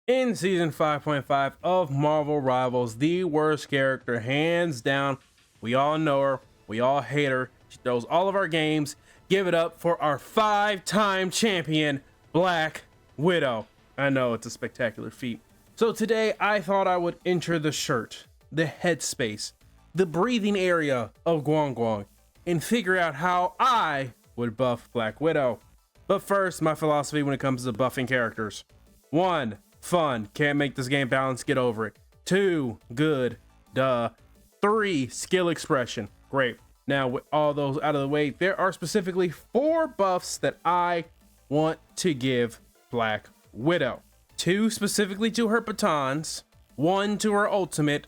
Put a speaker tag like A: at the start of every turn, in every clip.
A: In season 5.5 of Marvel Rivals, the worst character, hands down. We all know her, we all hate her. She throws all of our games. Give it up for our 5-time champion, Black Widow. I know it's a spectacular feat. So today I thought I would enter the shirt, the headspace, the breathing area of Guang Guang and figure out how I would buff Black Widow. But first, my philosophy when it comes to buffing characters. 1. Fun. Can't make this game balanced. Get over it. 2. Good. Duh. 3. Skill expression. Great. Now, with all those out of the way, there are specifically 4 buffs that I want to give Black Widow. 2 specifically to her batons, 1 to her ultimate,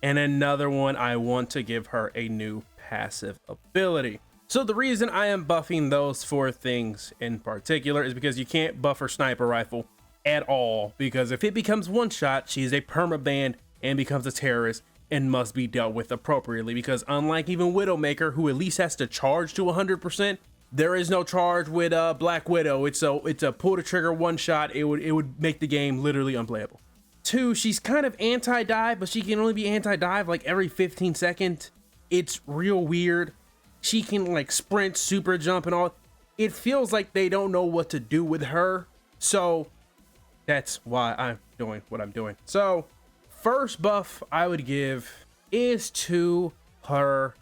A: and another one I want to give her a new passive ability. So the reason I am buffing those 4 things in particular is because you can't buff her sniper rifle at all, because if it becomes one shot, she's a permaban and becomes a terrorist and must be dealt with appropriately, because unlike even Widowmaker, who at least has to charge to 100%, there is no charge with Black Widow. It's a pull the trigger one shot. It would make the game literally unplayable. 2, she's kind of anti-dive, but she can only be anti-dive like every 15 seconds. It's real weird. She can like sprint, super jump and all. It feels like they don't know what to do with her. So that's why I'm doing what I'm doing. So first buff I would give is to her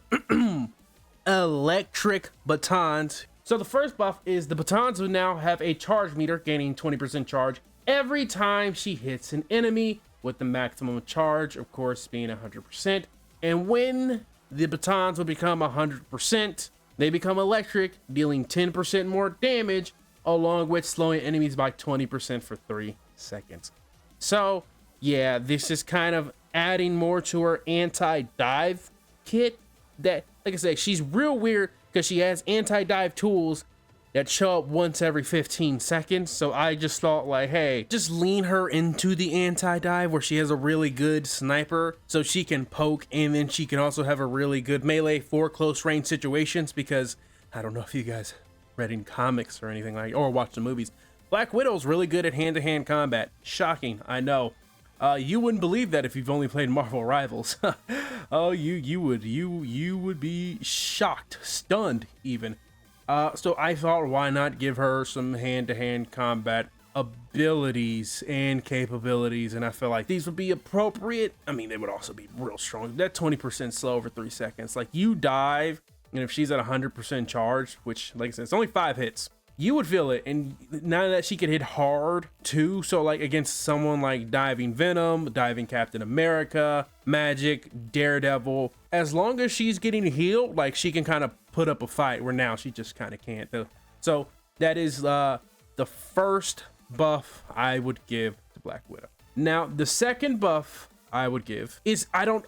A: electric batons. So the first buff is the batons will now have a charge meter, gaining 20% charge every time she hits an enemy, with the maximum charge of course being 100%. And when the batons will become 100%, they become electric, dealing 10% more damage, along with slowing enemies by 20% for 3 seconds. So yeah, this is kind of adding more to her anti-dive kit. That, like I say, she's real weird because she has anti-dive tools that show up once every 15 seconds. So I just thought like, hey, just lean her into the anti-dive where she has a really good sniper so she can poke, and then she can also have a really good melee for close range situations, because I don't know if you guys read in comics or anything like, or watch the movies, Black Widow's really good at hand-to-hand combat. Shocking, I know. You wouldn't believe that if you've only played Marvel Rivals. Oh, you would be shocked, stunned even. So I thought, why not give her some hand-to-hand combat abilities and capabilities, and I feel like these would be appropriate. I mean, they would also be real strong. That 20% slow over 3 seconds. Like, you dive, and if she's at 100% charge, which, like I said, it's only 5 hits, you would feel it. And now that she could hit hard too, so like against someone like Diving Venom, Diving Captain America, Magic, Daredevil, as long as she's getting healed, like she can kind of put up a fight, where now she just kind of can't. So that is the first buff I would give to Black Widow. Now the second buff I would give is, I don't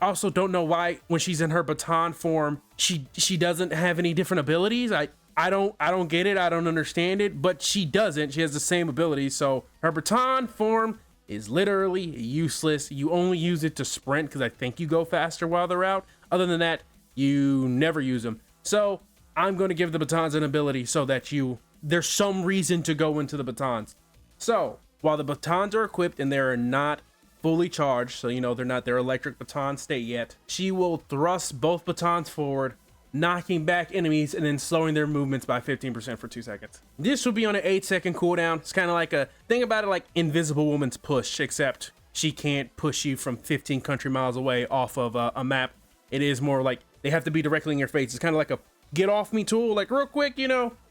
A: know why when she's in her baton form she doesn't have any different abilities. I don't get it. I don't understand it, but she doesn't. She has the same ability. So her baton form is literally useless. You only use it to sprint, because I think you go faster while they're out. Other than that, you never use them. So I'm going to give the batons an ability so that there's some reason to go into the batons. So while the batons are equipped and they're not fully charged, so you know they're not their electric baton state yet, she will thrust both batons forward, knocking back enemies and then slowing their movements by 15% for 2 seconds. This will be on an 8-second cooldown. It's kind of like think about it like Invisible Woman's push, except she can't push you from 15 country miles away off of a map. It is more like they have to be directly in your face. It's kind of like a get off me tool, like real quick,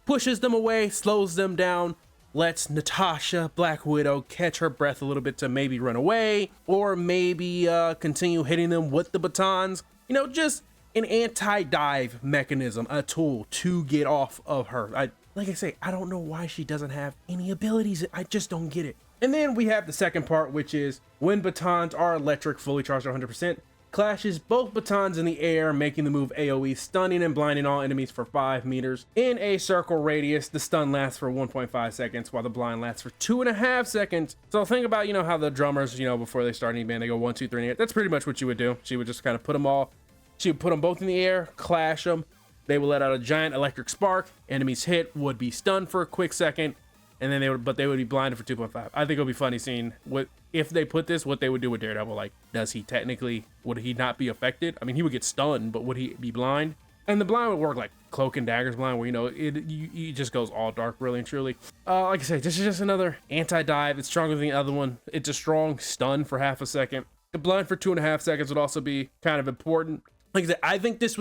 A: pushes them away, slows them down, lets Natasha, Black Widow, catch her breath a little bit to maybe run away, or maybe continue hitting them with the batons. Just an anti-dive mechanism, a tool to get off of her. Like I say, I don't know why she doesn't have any abilities. I just don't get it. And then we have the second part, which is when batons are electric, fully charged 100%, clashes both batons in the air, making the move AoE, stunning and blinding all enemies for 5 meters in a circle radius. The stun lasts for 1.5 seconds, while the blind lasts for 2.5 seconds. So think about, how the drummers, before they start any band, they go 1, 2, 3, and 8. That's pretty much what you would do. She would just kind of put them all. She would put them both in the air, clash them. They would let out a giant electric spark. Enemies hit would be stunned for a quick second, and then they would be blinded for 2.5. I think it'll be funny seeing what if they put this, what they would do with Daredevil. Like, would he not be affected? I mean, he would get stunned, but would he be blind? And the blind would work like Cloak and Dagger's blind, where, it just goes all dark, really and truly. Like I say, this is just another anti-dive. It's stronger than the other one. It's a strong stun for half a second. The blind for 2.5 seconds would also be kind of important. Like I said, I think this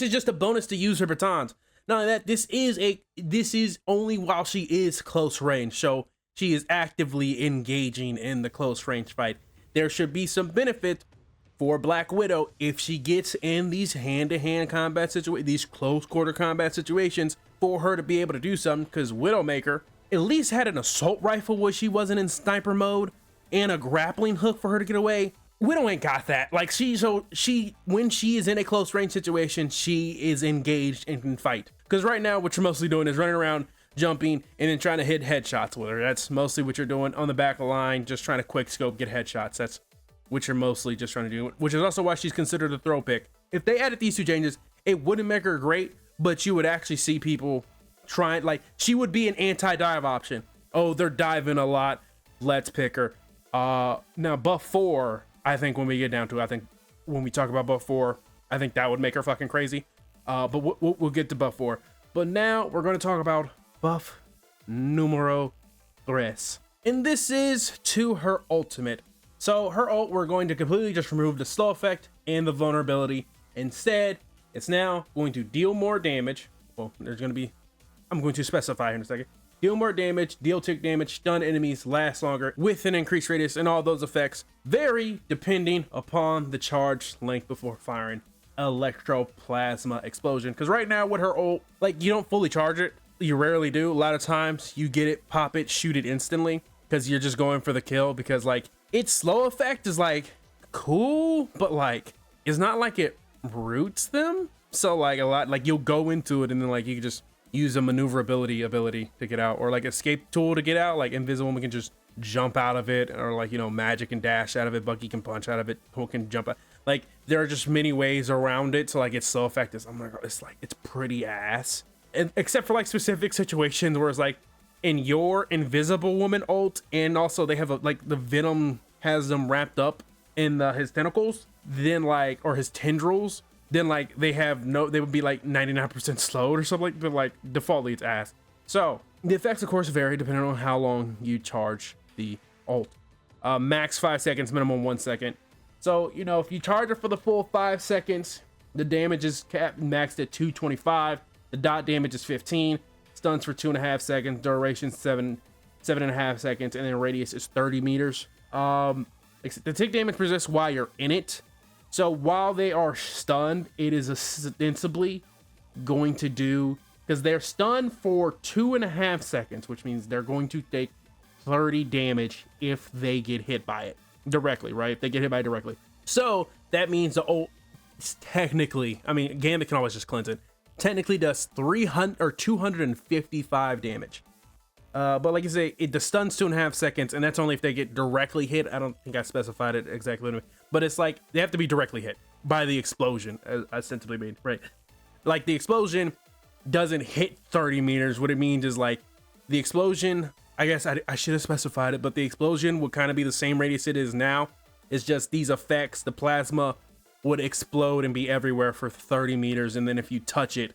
A: is just a bonus to use her batons. Not only that, this is only while she is close range, so she is actively engaging in the close range fight. There should be some benefit for Black Widow if she gets in these hand-to-hand combat situations, these close quarter combat situations, for her to be able to do something, because Widowmaker at least had an assault rifle where she wasn't in sniper mode and a grappling hook for her to get away. Widow ain't got that. Like, when she is in a close range situation, she is engaged and can fight. Because right now, what you're mostly doing is running around, jumping, and then trying to hit headshots with her. That's mostly what you're doing on the back of the line, just trying to quick scope, get headshots. That's what you're mostly just trying to do, which is also why she's considered a throw pick. If they added these 2 changes, it wouldn't make her great, but you would actually see people trying, like, she would be an anti-dive option. Oh, they're diving a lot, let's pick her. Now buff 4, I think when we get down to it, I think when we talk about buff 4, I think that would make her fucking crazy. But we'll get to buff 4. But now we're going to talk about buff numero 3. And this is to her ultimate. So her ult, we're going to completely just remove the slow effect and the vulnerability. Instead, it's now going to deal more damage. Well, I'm going to specify here in a second. Deal more damage, deal tick damage, stun enemies, last longer, with an increased radius, and all those effects vary depending upon the charge length before firing electroplasma explosion. Because right now with her ult, like, you don't fully charge it. You rarely do. A lot of times you get it, pop it, shoot it instantly, because you're just going for the kill. Because, like, its slow effect is, like, cool, but, like, it's not like it roots them. So, like, a lot, like, you'll go into it and then, like, you can just use a maneuverability ability to get out, or like escape tool to get out. Like Invisible Woman can just jump out of it, or like, Magic can dash out of it, Bucky can punch out of it, Hulk can jump out. Like, there are just many ways around it. So like, it's so effective. I'm like, it's pretty ass. And except for like specific situations where it's like in your Invisible Woman ult, and also they have like the Venom has them wrapped up in his tentacles, then like, or his tendrils, then like they would be like 99% slowed or something, like, but like defaultly it's ass. So the effects of course vary depending on how long you charge the ult. Max 5 seconds, minimum 1 second. So if you charge it for the full 5 seconds, the damage is maxed at 225. The dot damage is 15. Stuns for 2.5 seconds. Duration 7.5 seconds, and then radius is 30 meters. The tick damage persists while you're in it. So while they are stunned, it is ostensibly going to do, because they're stunned for 2.5 seconds, which means they're going to take 30 damage if they get hit by it directly, right? If they get hit by it directly. So that means the ult technically, I mean, Gambit can always just cleanse it, technically does 300 or 255 damage. But like I say, it stuns 2.5 seconds, and that's only if they get directly hit. I don't think I specified it exactly, but it's like they have to be directly hit by the explosion, as ostensibly made, right? Like the explosion doesn't hit 30 meters. What it means is like the explosion, I guess I should have specified it, but the explosion would kind of be the same radius it is now. It's just these effects, the plasma would explode and be everywhere for 30 meters, and then if you touch it,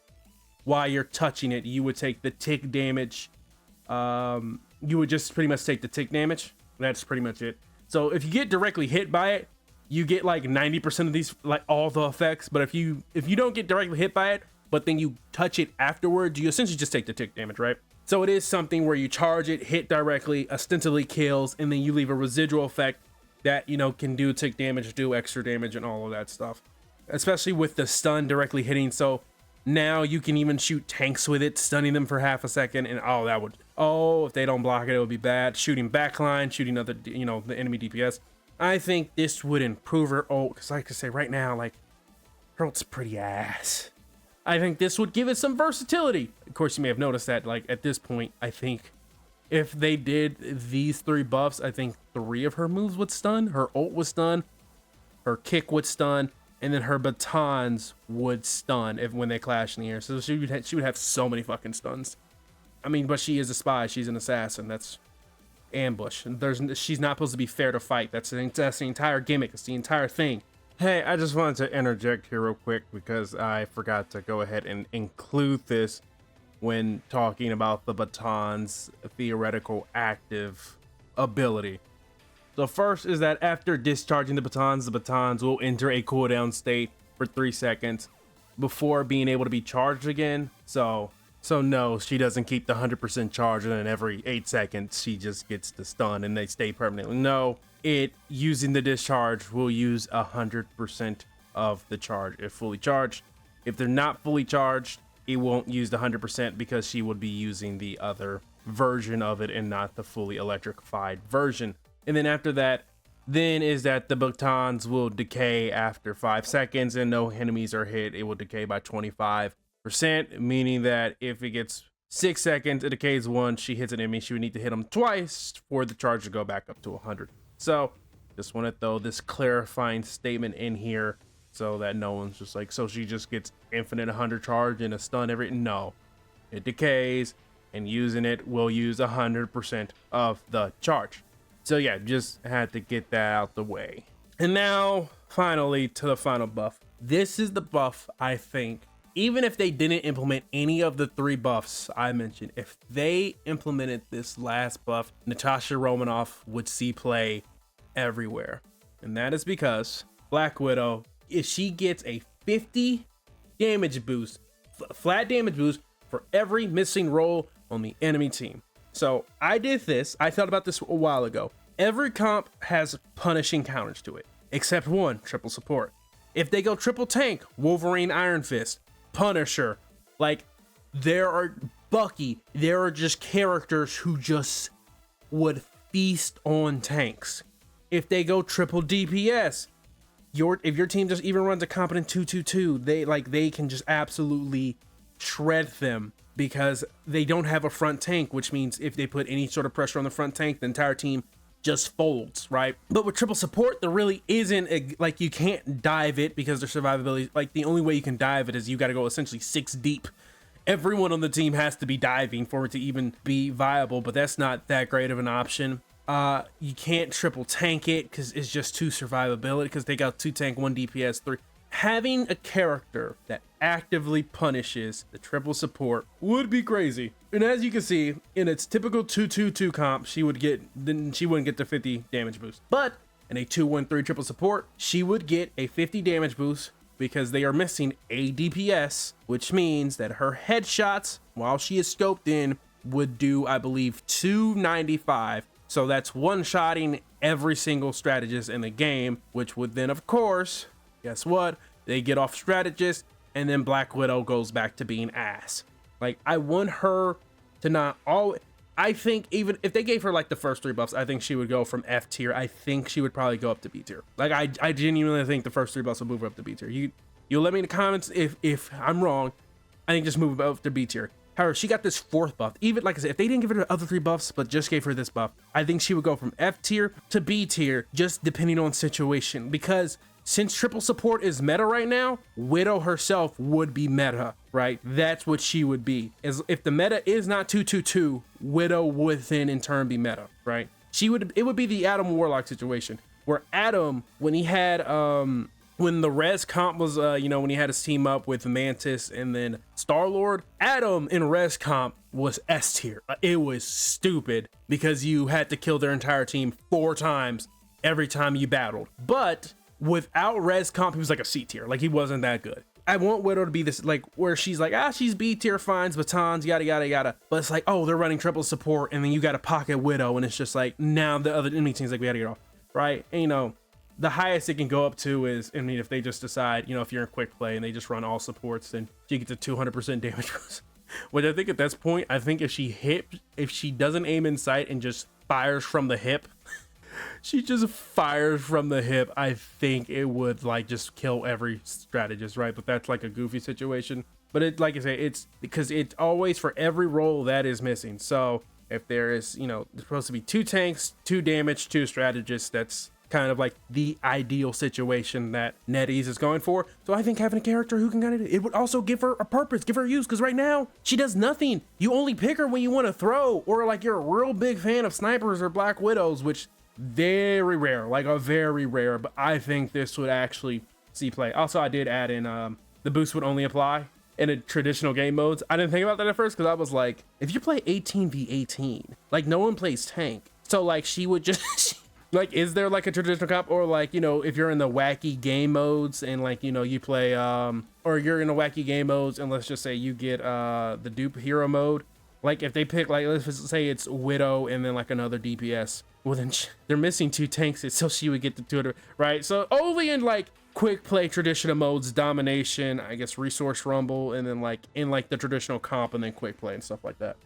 A: while you're touching it, you would take the tick damage. You would just pretty much take the tick damage. That's pretty much it. So if you get directly hit by it, you get like 90% of these, like all the effects. But if you don't get directly hit by it, but then you touch it afterwards, you essentially just take the tick damage, right? So it is something where you charge it, hit directly, ostensibly kills, and then you leave a residual effect that, can do tick damage, do extra damage, and all of that stuff. Especially with the stun directly hitting. So now you can even shoot tanks with it, stunning them for half a second, and if they don't block it, it would be bad. Shooting backline, shooting other, the enemy DPS. I think this would improve her ult, because like I say, right now, like, her ult's pretty ass. I think this would give it some versatility. Of course, you may have noticed that, like, at this point, I think if they did these 3 buffs, I think 3 of her moves would stun. Her ult would stun, her kick would stun, and then her batons would stun when they clash in the air. So she would have so many fucking stuns. I mean, but she is a spy. She's an assassin. That's ambush. She's not supposed to be fair to fight. That's the entire gimmick. It's the entire thing. Hey, I just wanted to interject here real quick because I forgot to go ahead and include this when talking about the baton's theoretical active ability. So first is that after discharging the batons will enter a cooldown state for 3 seconds before being able to be charged again. So no, she doesn't keep the 100% charge and then every 8 seconds she just gets the stun and they stay permanently. No, using the discharge will use 100% of the charge if fully charged. If they're not fully charged, it won't use the 100% because she would be using the other version of it and not the fully electrified version. And then after that, then is that the batons will decay after 5 seconds and no enemies are hit. It will decay by 25%, meaning that if it gets 6 seconds, it decays once, she hits an enemy, she would need to hit them twice for the charge to go back up to 100. So just want to throw this clarifying statement in here so that no one's just like, so she just gets infinite 100 charge and a stun no, it decays and using it will use 100% of the charge. So yeah, just had to get that out the way. And now finally to the final buff. This is the buff I think, even if they didn't implement any of the 3 buffs I mentioned, if they implemented this last buff, Natasha Romanoff would see play everywhere. And that is because Black Widow, if she gets a 50 damage boost, flat damage boost for every missing roll on the enemy team. So I did this, I thought about this a while ago. Every comp has punishing counters to it, except one, triple support. If they go triple tank, Wolverine Iron Fist, Punisher, like there are Bucky, there are just characters who just would feast on tanks. If they go triple DPS, if your team just even runs a competent 2-2-2, they can just absolutely shred them because they don't have a front tank, which means if they put any sort of pressure on the front tank, the entire team just folds, right? But with triple support, there really isn't like you can't dive it because their survivability, like the only way you can dive it is you got to go essentially 6 deep. Everyone on the team has to be diving for it to even be viable, but that's not that great of an option. You can't triple tank it because it's just too survivability because they got 2 tank, 1 DPS, 3. Having a character that actively punishes the triple support would be crazy. And as you can see, in its typical 2-2-2 comp, she wouldn't get the 50 damage boost. But in a 2-1-3 triple support, she would get a 50 damage boost because they are missing a DPS, which means that her headshots, while she is scoped in, would do, I believe, 295. So that's one-shotting every single strategist in the game, which would then, of course, guess what? They get off strategist, and then Black Widow goes back to being ass. Like, I want her to not always... I think even if they gave her like the first 3 buffs, I think she would go from F tier. I think she would probably go up to B tier. Like, I genuinely think the first 3 buffs will move her up to B tier. You'll let me in the comments if I'm wrong. I think just move her up to B tier. However, she got this 4th buff. Even like I said, if they didn't give her the other 3 buffs, but just gave her this buff, I think she would go from F tier to B tier, just depending on situation. Because since triple support is meta right now, Widow herself would be meta, right? That's what she would be. If the meta is not 2-2-2, Widow would then in turn be meta, right? It would be the Adam Warlock situation where Adam, when he had when the res comp was when he had his team up with Mantis and then Star-Lord, Adam in res comp was S tier. It was stupid because you had to kill their entire team 4 times every time you battled. But without res comp, he was like a C tier. Like, he wasn't that good. I want Widow to be this, like, where she's like, she's B tier, finds batons, yada yada yada. But it's like, oh, they're running triple support, and then you got to pocket Widow, and it's just like, now the other enemy team's like, we gotta get off, right? And the highest it can go up to is, I mean, if they just decide, if you're in quick play and they just run all supports, then you get to 200% damage. Which I think at this point, I think if she doesn't aim in sight and just fires from the hip, she just fires from the hip, I think it would like just kill every strategist, right? But that's like a goofy situation. But it, like I say, it's because it's always for every role that is missing. So if there is, there's supposed to be 2 tanks, 2 damage, 2 strategists, that's kind of like the ideal situation that NetEase is going for. So I think having a character who can kind of, it would also give her a purpose, give her use, because right now she does nothing. You only pick her when you want to throw, or like you're a real big fan of snipers or Black Widows, which very rare, like a very rare, but I think this would actually see play. Also, I did add in the boost would only apply in a traditional game modes. I didn't think about that at first because I was like, if you play 18v18, like no one plays tank. So like she would just like, is there like a traditional comp, or like, you know, if you're in the wacky game modes and like, you know, you play or you're in the wacky game modes and let's just say you get the dupe hero mode, like if they pick, like let's say it's Widow and then like another DPS, well then they're missing 2 tanks, so she would get the 200, right? So only in like quick play traditional modes, domination, I guess resource rumble, and then like in like the traditional comp and then quick play and stuff like that.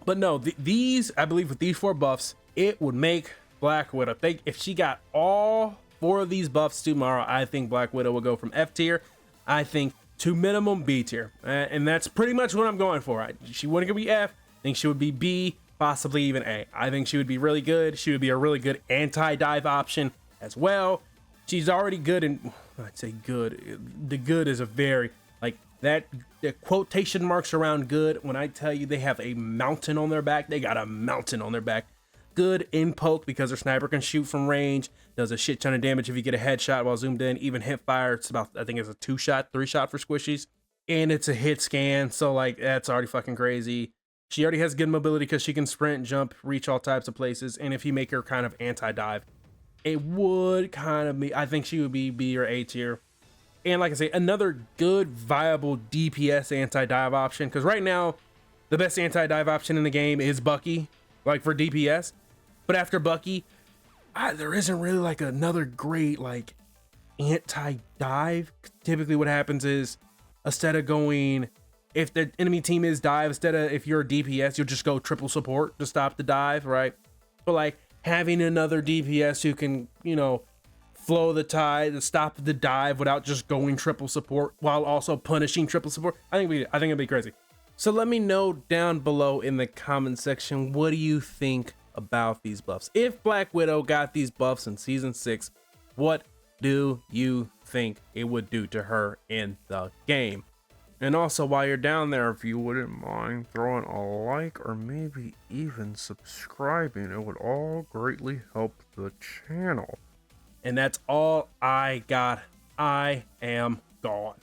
A: But no, these, I believe with these 4 buffs, it would make Black Widow, if she got all 4 of these buffs tomorrow, I think Black Widow will go from F tier, I think, to minimum B tier. And that's pretty much what I'm going for. She wouldn't be F, I think she would be B, possibly even A. I think she would be really good. She would be a really good anti-dive option as well. She's already good, and I'd say good. The good is a very, like, that, the quotation marks around good, when I tell you they have a mountain on their back, they got a mountain on their back. Good in poke because their sniper can shoot from range, does a shit ton of damage if you get a headshot while zoomed in, even hip fire. It's about, I think it's a 2-shot, 3-shot for squishies, and it's a hit scan, so like that's already fucking crazy. She already has good mobility because she can sprint, jump, reach all types of places, and if you make her kind of anti-dive, it would kind of be, I think she would be B or A tier. And like I say, another good viable DPS anti-dive option, because right now the best anti-dive option in the game is Bucky, like for DPS. But after Bucky, there isn't really like another great like anti-dive. Typically what happens is, instead of going, if the enemy team is dive, instead of, if you're a DPS, you'll just go triple support to stop the dive, right? But like having another DPS who can, you know, flow the tide to stop the dive without just going triple support while also punishing triple support, I think it'd be crazy. So let me know down below in the comment section, what do you think about these buffs? If Black Widow got these buffs in season 6, what do you think it would do to her in the game? And also, while you're down there, if you wouldn't mind throwing a like or maybe even subscribing, it would all greatly help the channel. And that's all I got. I am gone.